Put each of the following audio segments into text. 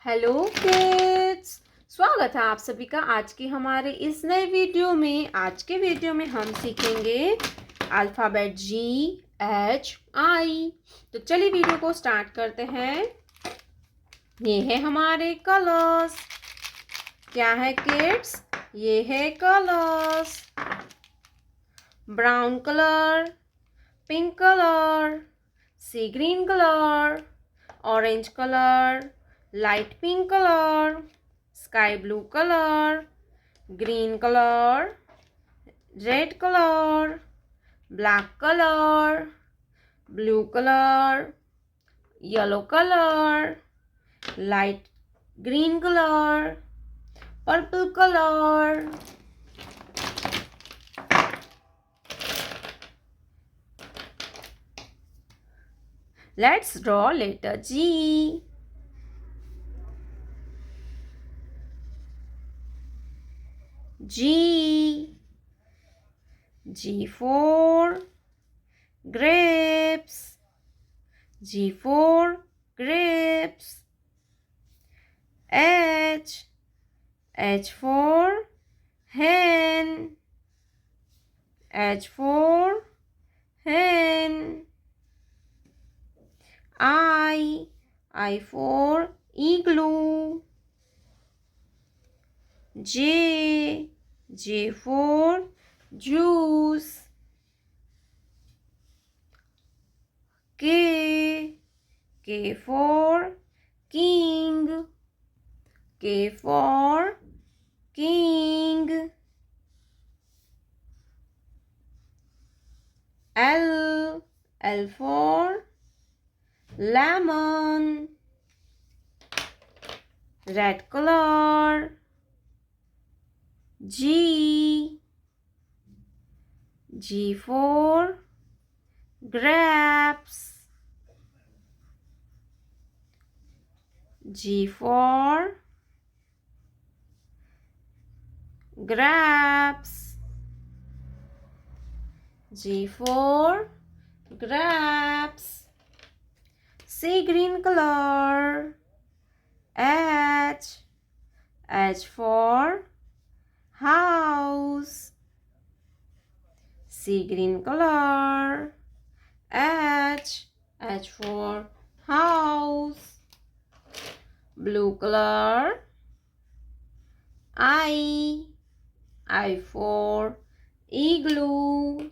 Hello kids, स्वागत है आप सभी का आज के हमारे इस नए वीडियो में। आज के वीडियो में हम सीखेंगे अल्फ़ाबेट GHI। तो चलिए वीडियो को स्टार्ट करते हैं। ये है हमारे कलर्स। क्या है किड्स? ये है colours. Brown colour, pink colour, sea green colour, orange colour, light pink color, sky blue color, green color, red color, black color, blue color, yellow color, light green color, purple color. Let's draw letter G. G for grapes. G for grapes. H for hen. H for hen. I for igloo. J for juice. K for king. K for king. L for lemon. Red color. G for grapes. G for grapes. G for grapes. C green color. H for house. C green color. H for house. Blue color. I for igloo.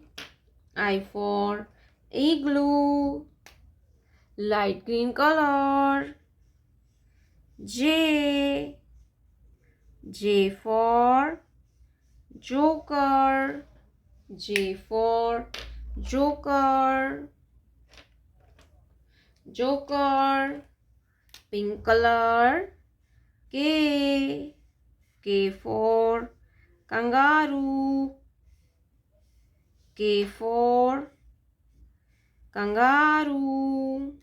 I for igloo. Light green color. J for joker. J for joker. Pink color. K for kangaroo. K for kangaroo.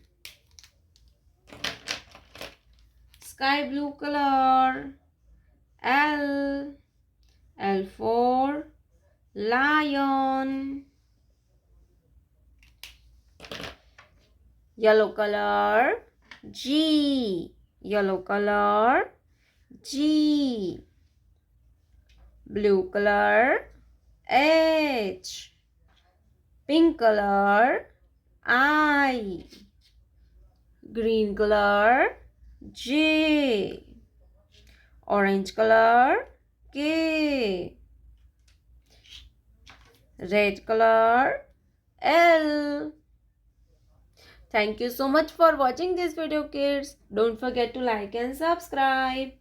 Sky blue color. L for lion. Yellow color. G. Yellow color. G. Blue color. H. Pink color. I. Green color. J. Orange color. K. Red color. L. Thank you so much for watching this video, kids. Don't forget to like and subscribe.